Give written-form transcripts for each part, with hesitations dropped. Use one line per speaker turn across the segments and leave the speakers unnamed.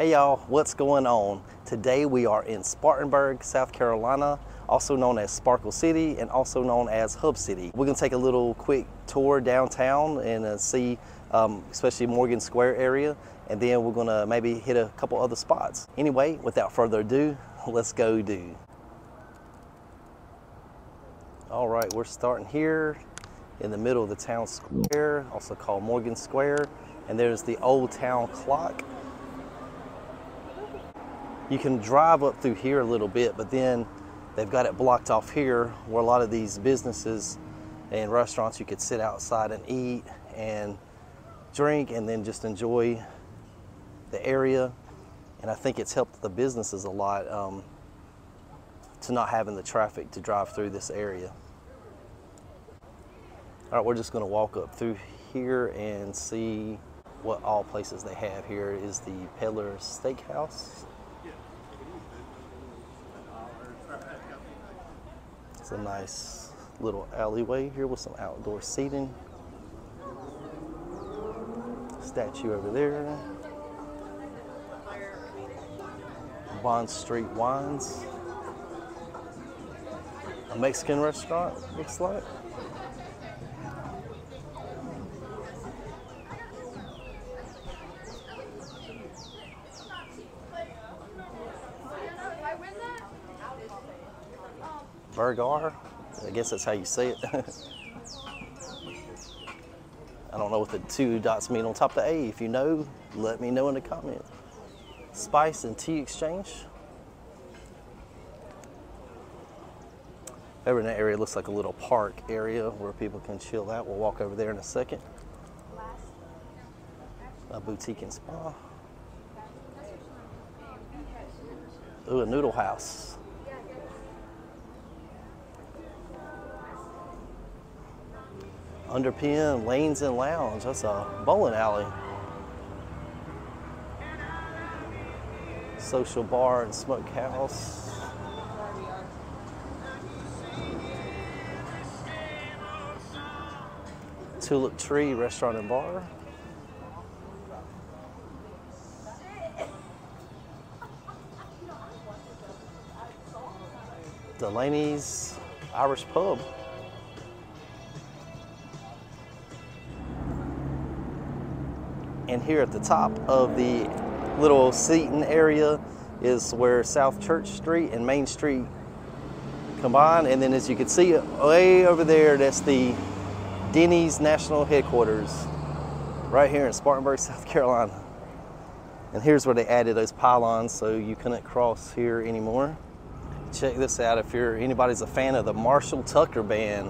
Hey y'all, what's going on? Today we are in Spartanburg, South Carolina, also known as Sparkle City and also known as Hub City. We're gonna take a little quick tour downtown and see especially Morgan Square area, and then we're gonna maybe hit a couple other spots. Anyway, without further ado, let's go do. All right, we're starting here in the middle of the town square, also called Morgan Square, and there's the old town clock. You can drive up through here a little bit, but then they've got it blocked off here where a lot of these businesses and restaurants you could sit outside and eat and drink and then just enjoy the area. And I think it's helped the businesses a lot to not having the traffic to drive through this area. All right, we're just gonna walk up through here and see what all places they have. Here is the Peddler Steakhouse. It's a nice little alleyway here with some outdoor seating. Statue over there. Bond Street Wines. A Mexican restaurant, looks like. Burgar, I guess that's how you say it. I don't know what the two dots mean on top of the A. If you know, let me know in the comments. Spice and Tea Exchange. Over in that area, it looks like a little park area where people can chill out. We'll walk over there in a second. A boutique and spa. Ooh, a noodle house. Underpin Lanes and Lounge, that's a bowling alley. Social bar and smokehouse. Tulip Tree Restaurant and Bar. Delaney's Irish Pub. And here at the top of the little seating area is where South Church Street and Main Street combine. And then as you can see way over there, that's the Denny's National Headquarters right here in Spartanburg, South Carolina. And here's where they added those pylons so you couldn't cross here anymore. Check this out if anybody's a fan of the Marshall Tucker Band.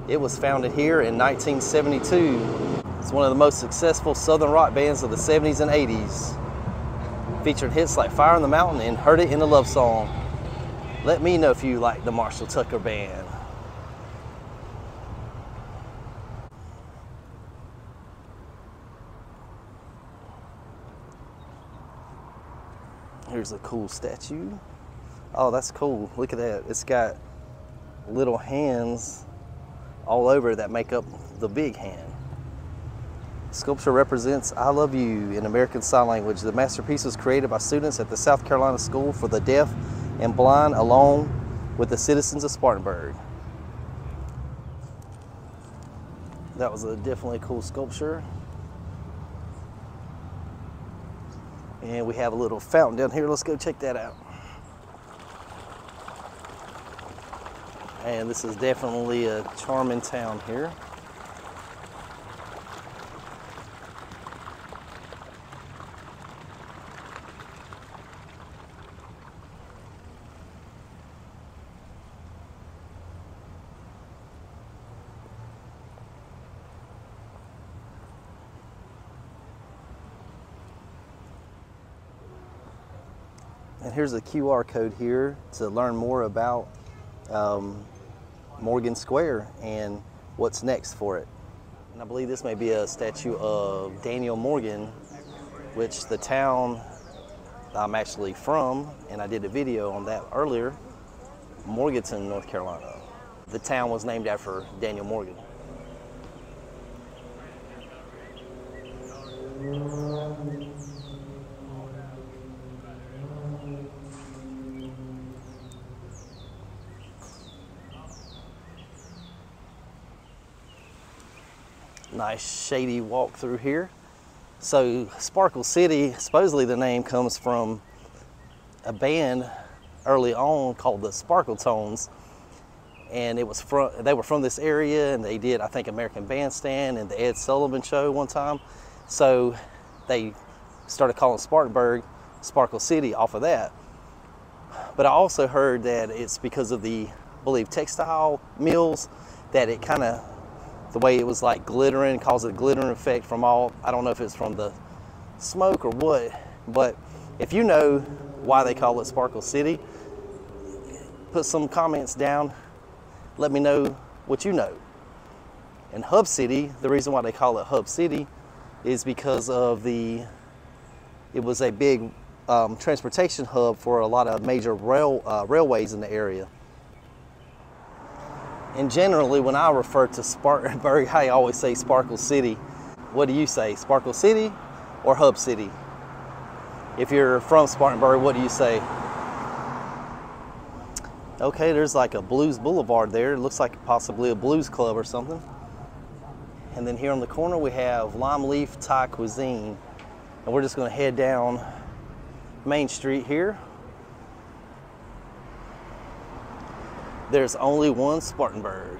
It was founded here in 1972. It's one of the most successful Southern rock bands of the 70s and 80s. Featured hits like Fire on the Mountain and Heard It in a Love Song. Let me know if you like the Marshall Tucker Band. Here's a cool statue. Oh, that's cool. Look at that. It's got little hands all over that make up the big hand. Sculpture represents I Love You in American Sign Language. The masterpiece was created by students at the South Carolina School for the Deaf and Blind along with the citizens of Spartanburg. That was a definitely cool sculpture. And we have a little fountain down here. Let's go check that out. And this is definitely a charming town here. And here's a QR code here to learn more about Morgan Square and what's next for it. And I believe this may be a statue of Daniel Morgan, which the town I'm actually from, and I did a video on that earlier, Morganton, North Carolina. The town was named after Daniel Morgan. Nice shady walk through here. So Sparkle City, supposedly the name comes from a band early on called the Sparkle Tones, and they were from this area, and they did, I think, American Bandstand and the Ed Sullivan Show one time. So they started calling Spartanburg Sparkle City off of that. But I also heard that it's because of the, I believe, textile mills, that it kind of, the way it was like glittering, caused a glittering effect from all, I don't know if it's from the smoke or what, but if you know why they call it Sparkle City, put some comments down, let me know what you know. And Hub City, the reason why they call it Hub City is because of it was a big transportation hub for a lot of major railways in the area. And generally, when I refer to Spartanburg, I always say Sparkle City. What do you say, Sparkle City or Hub City? If you're from Spartanburg, what do you say? Okay, there's like a Blues Boulevard there. It looks like possibly a blues club or something. And then here on the corner, we have Lime Leaf Thai Cuisine. And we're just gonna head down Main Street here. There's only one Spartanburg.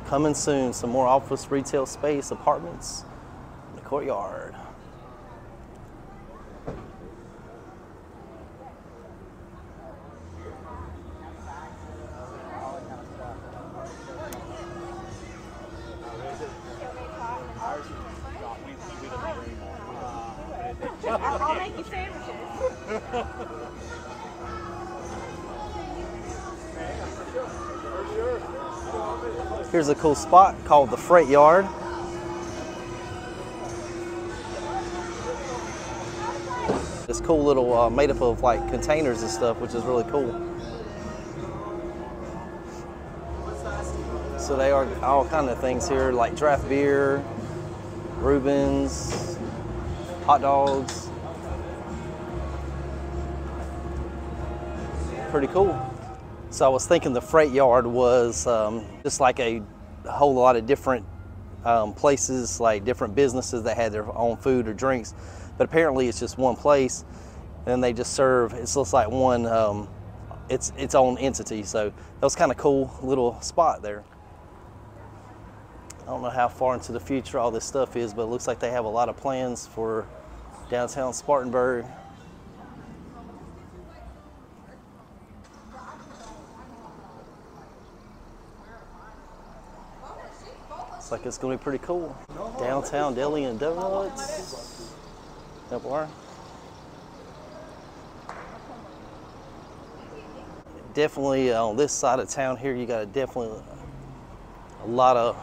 Coming soon, some more office, retail space, apartments in the courtyard.
I'll make you sandwiches.
Here's a cool spot called the Freight Yard. It's cool little made up of like containers and stuff, which is really cool. So they are all kind of things here, like draft beer, Reubens, hot dogs. Pretty cool. So I was thinking the Freight Yard was just like a whole lot of different places, like different businesses that had their own food or drinks. But apparently it's just one place, and they just serve, it's just like one, its own entity. So that was kind of cool little spot there. I don't know how far into the future all this stuff is, but it looks like they have a lot of plans for downtown Spartanburg. Looks like it's going to be pretty cool. Downtown Deli and Donuts. Up are. Definitely on this side of town here, you got definitely a lot of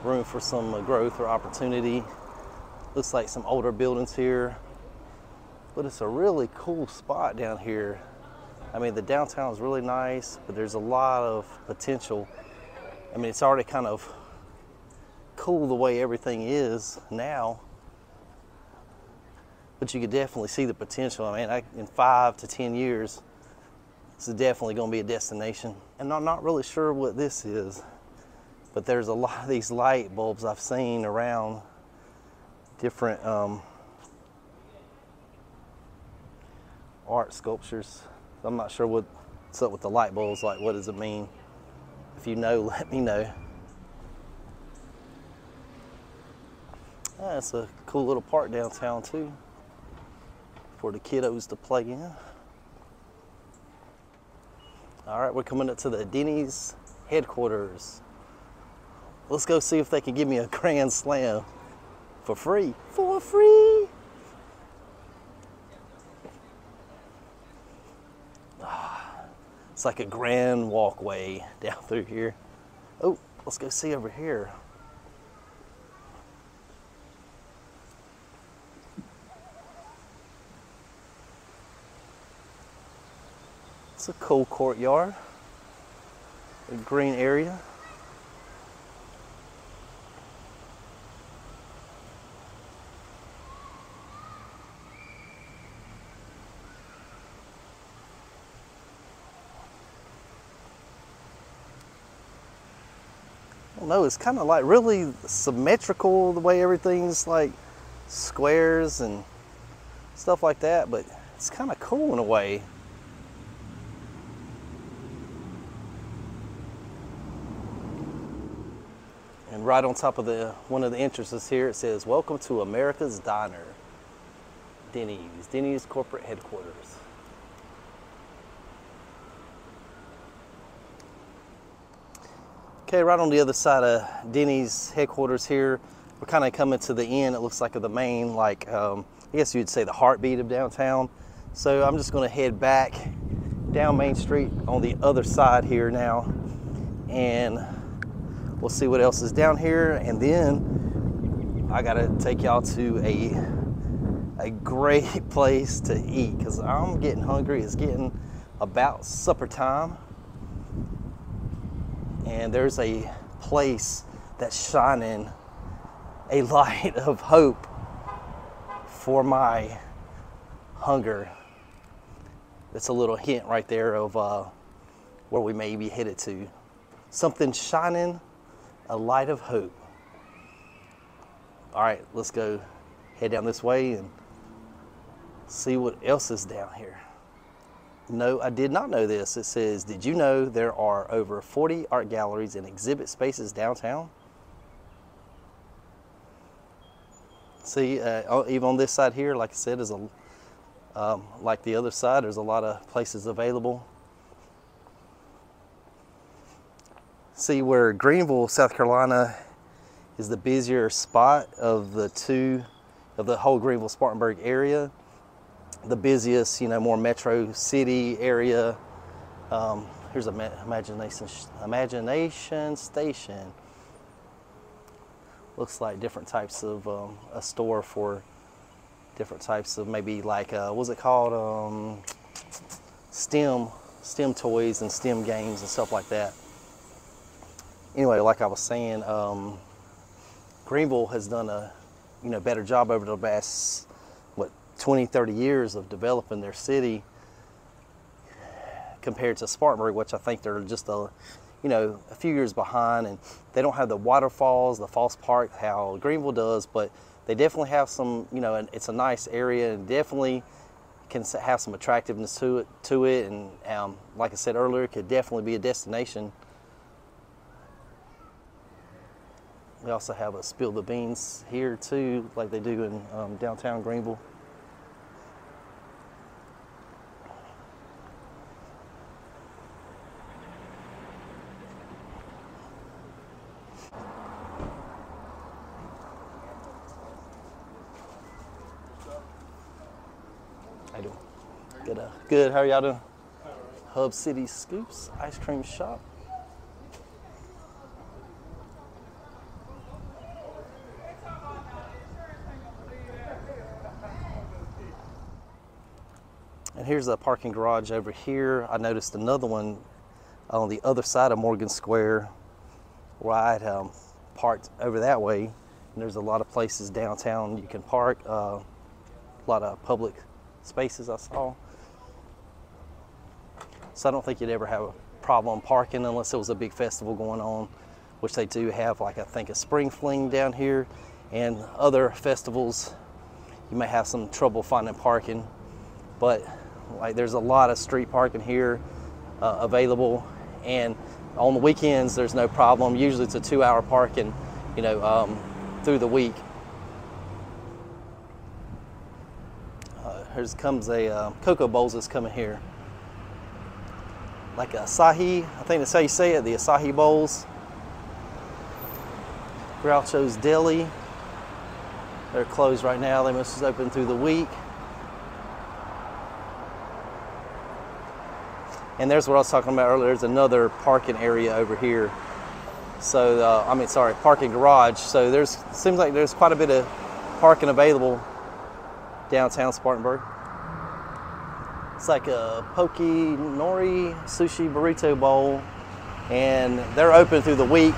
room for some growth or opportunity. Looks like some older buildings here, but it's a really cool spot down here. I mean, the downtown is really nice, but there's a lot of potential. I mean, it's already kind of cool the way everything is now, but you could definitely see the potential. I mean, in 5 to 10 years, this is definitely going to be a destination. And I'm not really sure what this is, but there's a lot of these light bulbs I've seen around different art sculptures. I'm not sure what's up with the light bulbs. Like, what does it mean? If you know, let me know. That's a cool little park downtown too, for the kiddos to play in. All right, we're coming up to the Denny's headquarters. Let's go see if they can give me a Grand Slam for free. For free! It's like a grand walkway down through here. Oh, let's go see over here. It's a cool courtyard, a green area. don't know, it's kind of like really symmetrical the way everything's like squares and stuff like that, but it's kind of cool in a way. And right on top of one of the entrances here, it says, "Welcome to America's Diner, Denny's corporate headquarters." Okay, right on the other side of Denny's headquarters here, we're kind of coming to the end, it looks like, of the main, like, I guess you'd say the heartbeat of downtown. So I'm just gonna head back down Main Street on the other side here now, and we'll see what else is down here. And then I gotta take y'all to a great place to eat, because I'm getting hungry. It's getting about supper time. And there's a place that's shining a light of hope for my hunger. That's a little hint right there of where we may be headed to. Something shining, a light of hope. All right, let's go head down this way and see what else is down here. No, I did not know this. It says, did you know there are over 40 art galleries and exhibit spaces downtown? See, even on this side here, like I said, is like the other side, there's a lot of places available. See, where Greenville, South Carolina is the busier spot of the whole Greenville Spartanburg area. The busiest, you know, more metro city area. Here's Imagination Station. Looks like different types of a store for different types of, maybe like what was it called? STEM toys and STEM games and stuff like that. Anyway, like I was saying, Greenville has done a better job over the past 20, 30 years of developing their city compared to Spartanburg, which I think they're just a few years behind, and they don't have the waterfalls, the falls park, how Greenville does, but they definitely have some, and it's a nice area and definitely can have some attractiveness to it, and like I said earlier, it could definitely be a destination. We also have a Spill the Beans here too, like they do in downtown Greenville. How you doing? Good. How are y'all doing? Hub City Scoops Ice Cream Shop. And here's a parking garage over here. I noticed another one on the other side of Morgan Square where I had parked over that way. And there's a lot of places downtown you can park, a lot of public spaces I saw. So I don't think you'd ever have a problem parking unless there was a big festival going on, which they do have, like I think a Spring Fling down here, and other festivals you may have some trouble finding parking. But like there's a lot of street parking here available, and on the weekends there's no problem. Usually it's a 2-hour parking, through the week. Here comes a Cocoa Bowls is coming here. Like Asahi, I think that's how you say it, the Asahi Bowls. Groucho's Deli. They're closed right now. They must be open through the week. And there's what I was talking about earlier. There's another parking area over here. So, parking garage. So seems like there's quite a bit of parking available downtown Spartanburg. It's like a Poke Nori Sushi Burrito Bowl, and they're open through the week,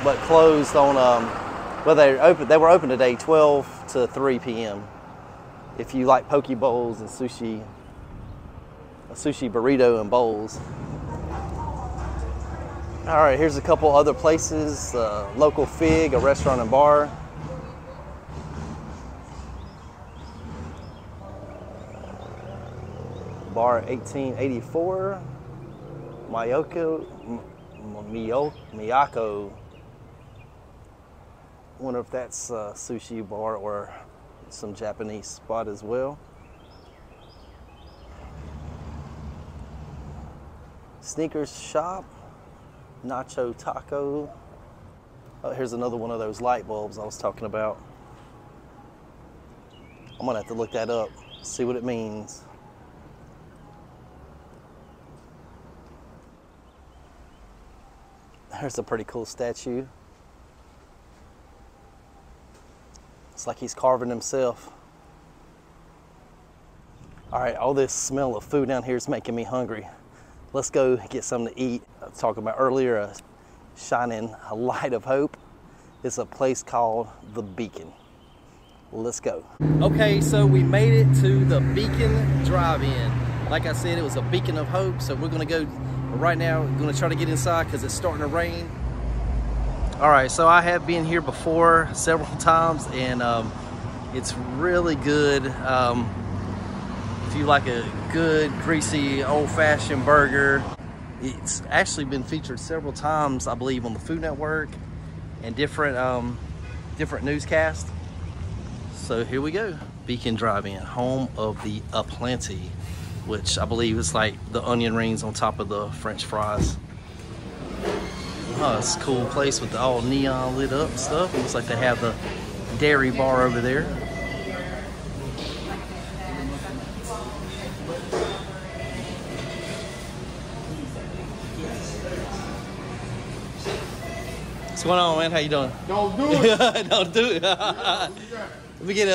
but closed on, they were open today 12 to 3 p.m. If you like poke bowls and sushi, a sushi burrito and bowls. All right, here's a couple other places. Local Fig, a restaurant and bar. Bar 1884. Miyako. Wonder if that's a sushi bar or some Japanese spot as well. Sneakers shop. Nacho taco. Oh, here's another one of those light bulbs I was talking about. I'm gonna have to look that up, see what it means. There's a pretty cool statue. It's like he's carving himself. All right, all this smell of food down here is making me hungry. Let's go get something to eat. I was talking about earlier, shining a light of hope. It's a place called The Beacon. Let's go. Okay, so we made it to the Beacon Drive-In. Like I said, it was a beacon of hope, so we're gonna go right now. We're gonna try to get inside because it's starting to rain. All right, so I have been here before several times, and it's really good. If you like a good, greasy, old-fashioned burger, it's actually been featured several times, I believe, on the Food Network and different newscasts. So here we go. Beacon Drive-In, home of the Aplenty, which I believe is like the onion rings on top of the French fries. Oh, it's a cool place with the all neon lit up stuff. Looks like they have the dairy bar over there. What's going on, man? How you doing?
Don't do it.
Don't do it. Let me get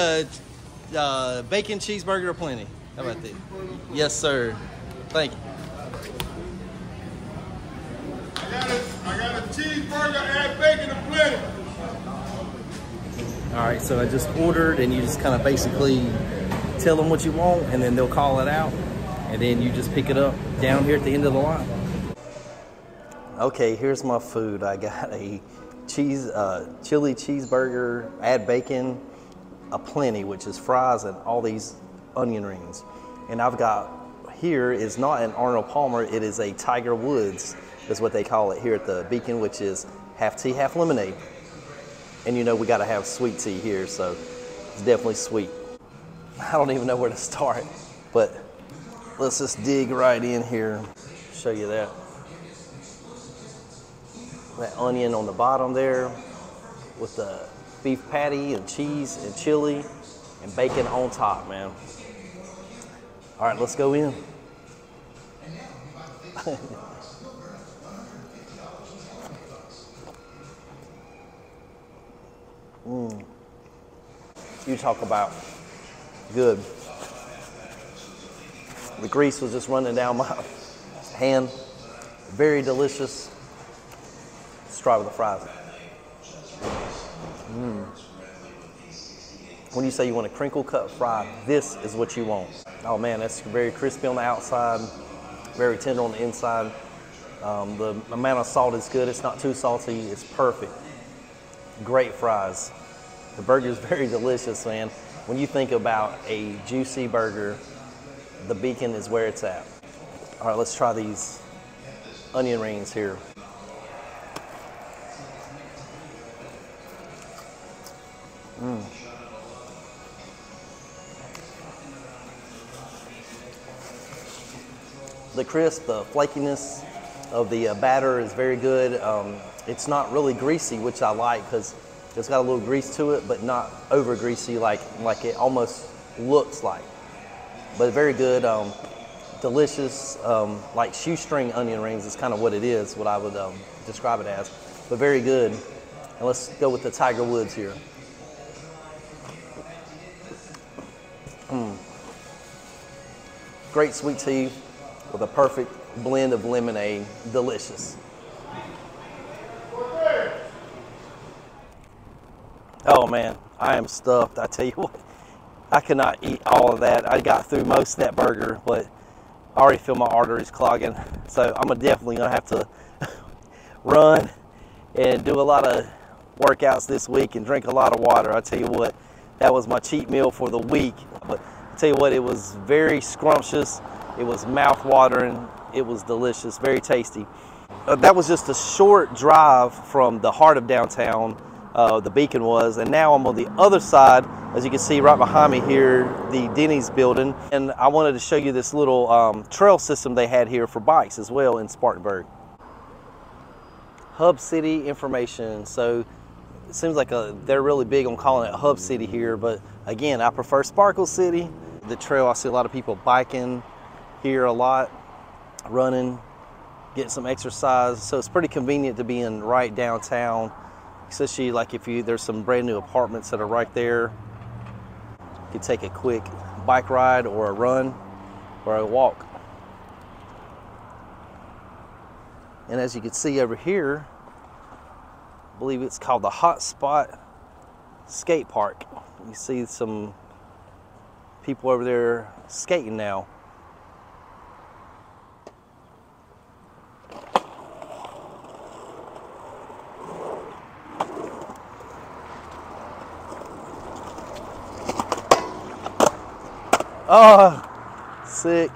a bacon cheeseburger or plenty. How about that? Yes, sir. Thank you.
I got a cheeseburger and bacon and plenty.
All right, so I just ordered, and you just kind of basically tell them what you want, and then they'll call it out, and then you just pick it up down here at the end of the line. Okay, here's my food. I got a chili cheeseburger, add bacon, a plenty, which is fries and all these onion rings. And I've got here is not an Arnold Palmer, it is a Tiger Woods, is what they call it here at the Beacon, which is half tea, half lemonade. And you know we gotta have sweet tea here, so it's definitely sweet. I don't even know where to start, but let's just dig right in here, show you that. That onion on the bottom there with the beef patty and cheese and chili and bacon on top, man. All right, let's go in. You talk about good. The grease was just running down my hand. Very delicious. Let's try with the fries. When you say you want a crinkle cut fry, this is what you want. Oh man, that's very crispy on the outside, very tender on the inside. The amount of salt is good. It's not too salty. It's perfect. Great fries. The burger is very delicious, man. When you think about a juicy burger, the Beacon is where it's at. All right, let's try these onion rings here. The crisp, the flakiness of the batter is very good. It's not really greasy, which I like because it's got a little grease to it, but not over greasy like it almost looks like. But very good, delicious, like shoestring onion rings is kind of what it is, what I would describe it as. But very good. And let's go with the Tiger Woods here. Great sweet tea with a perfect blend of lemonade. Delicious. Oh man, I am stuffed. I tell you what, I could not eat all of that. I got through most of that burger, but I already feel my arteries clogging. So I'm definitely gonna have to run and do a lot of workouts this week and drink a lot of water. I tell you what, that was my cheat meal for the week. But I tell you what, it was very scrumptious. It was mouth-watering. It was delicious, very tasty. That was just a short drive from the heart of downtown, the Beacon was, and now I'm on the other side, as you can see right behind me here, the Denny's building. And I wanted to show you this little trail system they had here for bikes as well in Spartanburg. Hub City information. So it seems like they're really big on calling it Hub City here, but again, I prefer Sparkle City. The trail, I see a lot of people biking here a lot, running, getting some exercise. So it's pretty convenient to be in right downtown, especially like if there's some brand new apartments that are right there. You can take a quick bike ride or a run or a walk. And as you can see over here, I believe it's called the Hot Spot Skate Park. You see some people over there skating now. Oh, sick.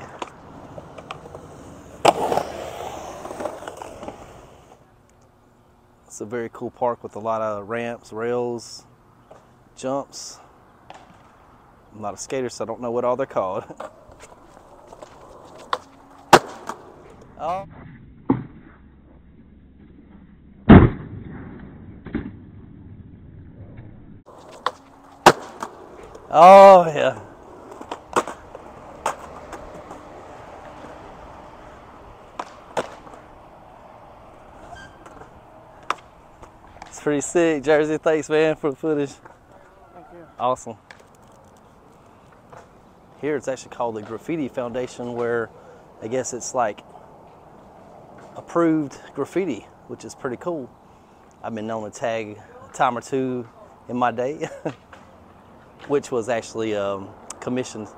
It's a very cool park with a lot of ramps, rails, jumps. I'm not a skater, so I don't know what all they're called. Oh. Oh, yeah. It's pretty sick, Jersey. Thanks, man, for the footage.
Thank you.
Awesome. Here it's actually called the Graffiti Foundation, where I guess it's like approved graffiti, which is pretty cool. I've been known to tag a time or two in my day, which was actually commissioned.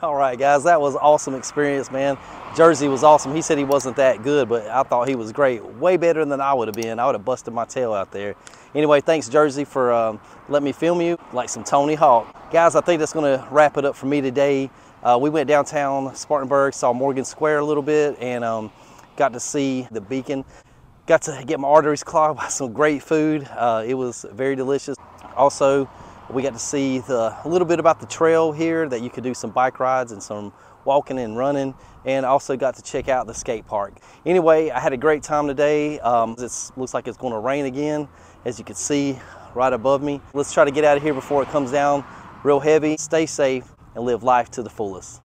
All right, guys, that was an awesome experience, man. Jersey was awesome. He said he wasn't that good, but I thought he was great. Way better than I would have been. I would have busted my tail out there. Anyway, thanks, Jersey, for letting me film you like some Tony Hawk. Guys, I think that's going to wrap it up for me today. We went downtown Spartanburg, saw Morgan Square a little bit, and got to see the Beacon. Got to get my arteries clogged by some great food. It was very delicious. Also, we got to see a little bit about the trail here, that you could do some bike rides and some walking and running, and also got to check out the skate park. Anyway, I had a great time today. It looks like it's going to rain again, as you can see right above me. Let's try to get out of here before it comes down real heavy. Stay safe and live life to the fullest.